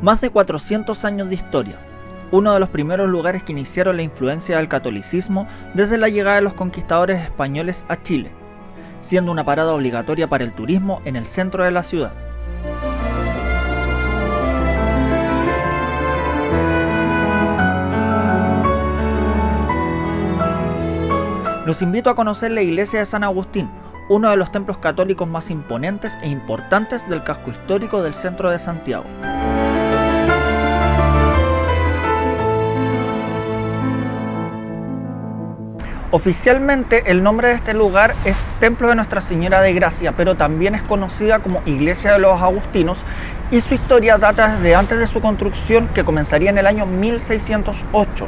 Más de 400 años de historia, uno de los primeros lugares que iniciaron la influencia del catolicismo desde la llegada de los conquistadores españoles a Chile, siendo una parada obligatoria para el turismo en el centro de la ciudad. Los invito a conocer la iglesia de San Agustín, uno de los templos católicos más imponentes e importantes del casco histórico del centro de Santiago. Oficialmente el nombre de este lugar es Templo de Nuestra Señora de Gracia, pero también es conocida como Iglesia de los Agustinos, y su historia data desde antes de su construcción, que comenzaría en el año 1608.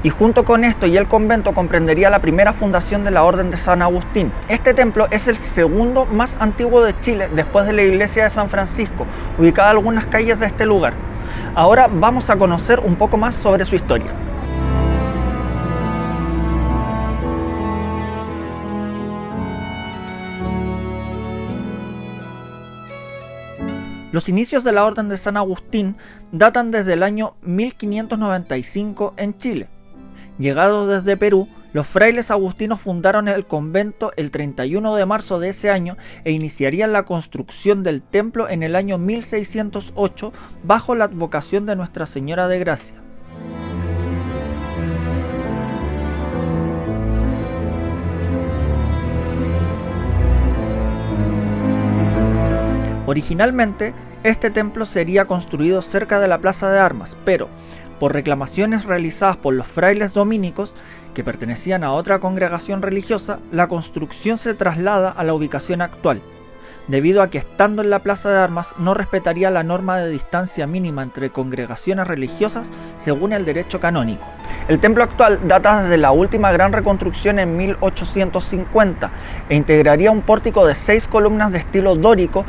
Y junto con esto y el convento comprendería la primera fundación de la Orden de San Agustín. Este templo es el segundo más antiguo de Chile, después de la iglesia de San Francisco, ubicada en algunas calles de este lugar. Ahora vamos a conocer un poco más sobre su historia. Los inicios de la Orden de San Agustín datan desde el año 1595 en Chile. Llegados desde Perú, los frailes agustinos fundaron el convento el 31 de marzo de ese año e iniciarían la construcción del templo en el año 1608 bajo la advocación de Nuestra Señora de Gracia. Originalmente, este templo sería construido cerca de la Plaza de Armas, pero por reclamaciones realizadas por los frailes dominicos, que pertenecían a otra congregación religiosa, la construcción se traslada a la ubicación actual, debido a que estando en la Plaza de Armas no respetaría la norma de distancia mínima entre congregaciones religiosas según el derecho canónico. El templo actual data desde la última gran reconstrucción en 1850 e integraría un pórtico de 6 columnas de estilo dórico,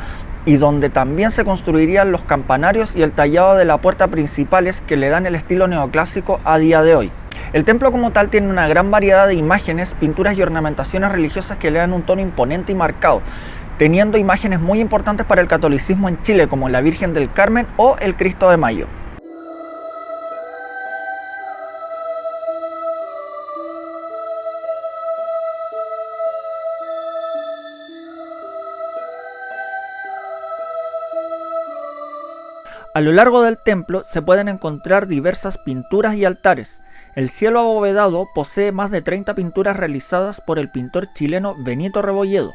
y donde también se construirían los campanarios y el tallado de la puerta principales que le dan el estilo neoclásico a día de hoy. El templo como tal tiene una gran variedad de imágenes, pinturas y ornamentaciones religiosas que le dan un tono imponente y marcado, teniendo imágenes muy importantes para el catolicismo en Chile, como la Virgen del Carmen o el Cristo de Mayo. A lo largo del templo se pueden encontrar diversas pinturas y altares. El cielo abovedado posee más de 30 pinturas realizadas por el pintor chileno Benito Rebolledo.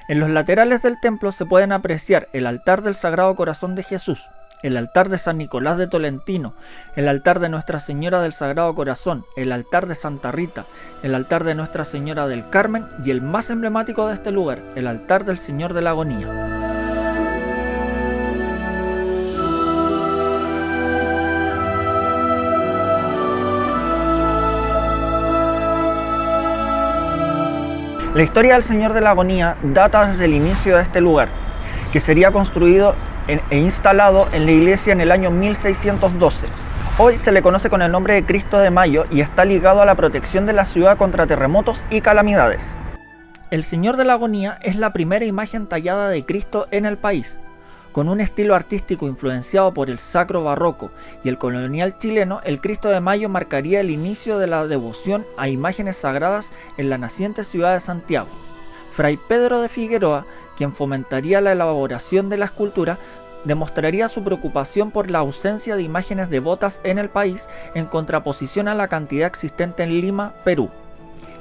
En los laterales del templo se pueden apreciar el altar del Sagrado Corazón de Jesús, el altar de San Nicolás de Tolentino, el altar de Nuestra Señora del Sagrado Corazón, el altar de Santa Rita, el altar de Nuestra Señora del Carmen y el más emblemático de este lugar, el altar del Señor de la Agonía. La historia del Señor de la Agonía data desde el inicio de este lugar, que sería construido e instalado en la iglesia en el año 1612. Hoy se le conoce con el nombre de Cristo de Mayo y está ligado a la protección de la ciudad contra terremotos y calamidades. El Señor de la Agonía es la primera imagen tallada de Cristo en el país. Con un estilo artístico influenciado por el sacro barroco y el colonial chileno, el Cristo de Mayo marcaría el inicio de la devoción a imágenes sagradas en la naciente ciudad de Santiago. Fray Pedro de Figueroa, quien fomentaría la elaboración de la escultura, demostraría su preocupación por la ausencia de imágenes devotas en el país en contraposición a la cantidad existente en Lima, Perú.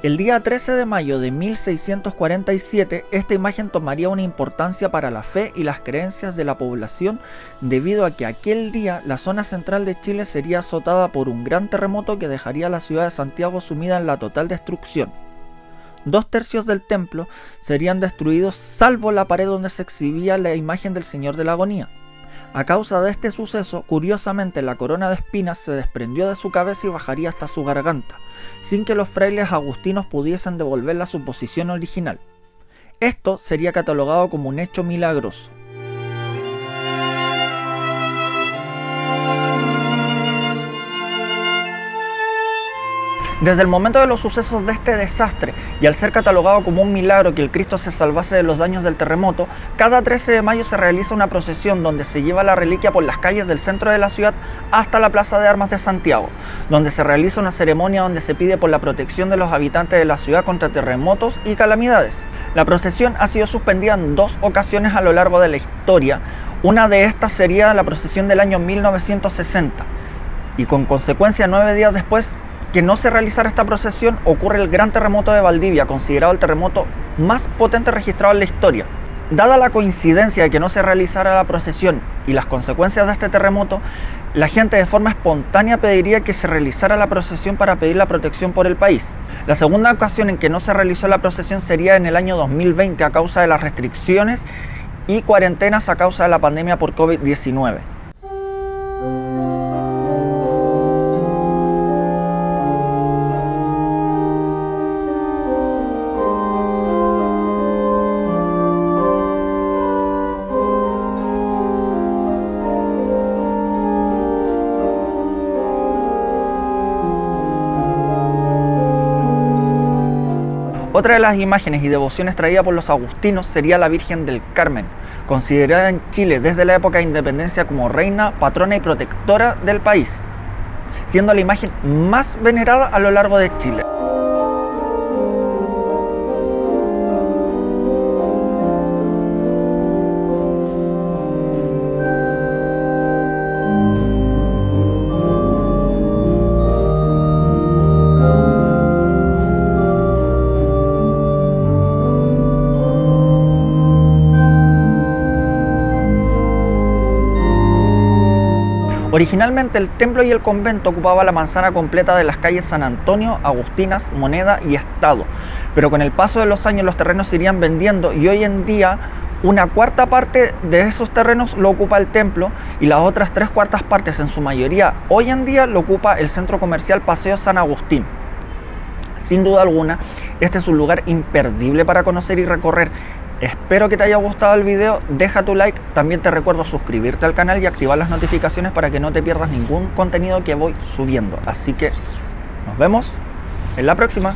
El día 13 de mayo de 1647, esta imagen tomaría una importancia para la fe y las creencias de la población, debido a que aquel día la zona central de Chile sería azotada por un gran terremoto que dejaría a la ciudad de Santiago sumida en la total destrucción. 2/3 del templo serían destruidos, salvo la pared donde se exhibía la imagen del Señor de la Agonía. A causa de este suceso, curiosamente la corona de espinas se desprendió de su cabeza y bajaría hasta su garganta, sin que los frailes agustinos pudiesen devolverla a su posición original. Esto sería catalogado como un hecho milagroso. Desde el momento de los sucesos de este desastre y al ser catalogado como un milagro que el Cristo se salvase de los daños del terremoto, cada 13 de mayo se realiza una procesión donde se lleva la reliquia por las calles del centro de la ciudad hasta la Plaza de Armas de Santiago, donde se realiza una ceremonia donde se pide por la protección de los habitantes de la ciudad contra terremotos y calamidades. La procesión ha sido suspendida en 2 ocasiones a lo largo de la historia. Una de estas sería la procesión del año 1960 y con consecuencia 9 días después que no se realizara esta procesión ocurre el gran terremoto de Valdivia, considerado el terremoto más potente registrado en la historia. Dada la coincidencia de que no se realizara la procesión y las consecuencias de este terremoto, la gente de forma espontánea pediría que se realizara la procesión para pedir la protección por el país. La segunda ocasión en que no se realizó la procesión sería en el año 2020 a causa de las restricciones y cuarentenas a causa de la pandemia por COVID-19. Otra de las imágenes y devociones traídas por los agustinos sería la Virgen del Carmen, considerada en Chile desde la época de independencia como reina, patrona y protectora del país, siendo la imagen más venerada a lo largo de Chile. Originalmente el templo y el convento ocupaban la manzana completa de las calles San Antonio, Agustinas, Moneda y Estado, pero con el paso de los años los terrenos se irían vendiendo y hoy en día una cuarta parte de esos terrenos lo ocupa el templo y las otras 3/4 partes, en su mayoría hoy en día, lo ocupa el centro comercial Paseo San Agustín. Sin duda alguna, este es un lugar imperdible para conocer y recorrer. Espero que te haya gustado el video, deja tu like, también te recuerdo suscribirte al canal y activar las notificaciones para que no te pierdas ningún contenido que voy subiendo. Así que nos vemos en la próxima.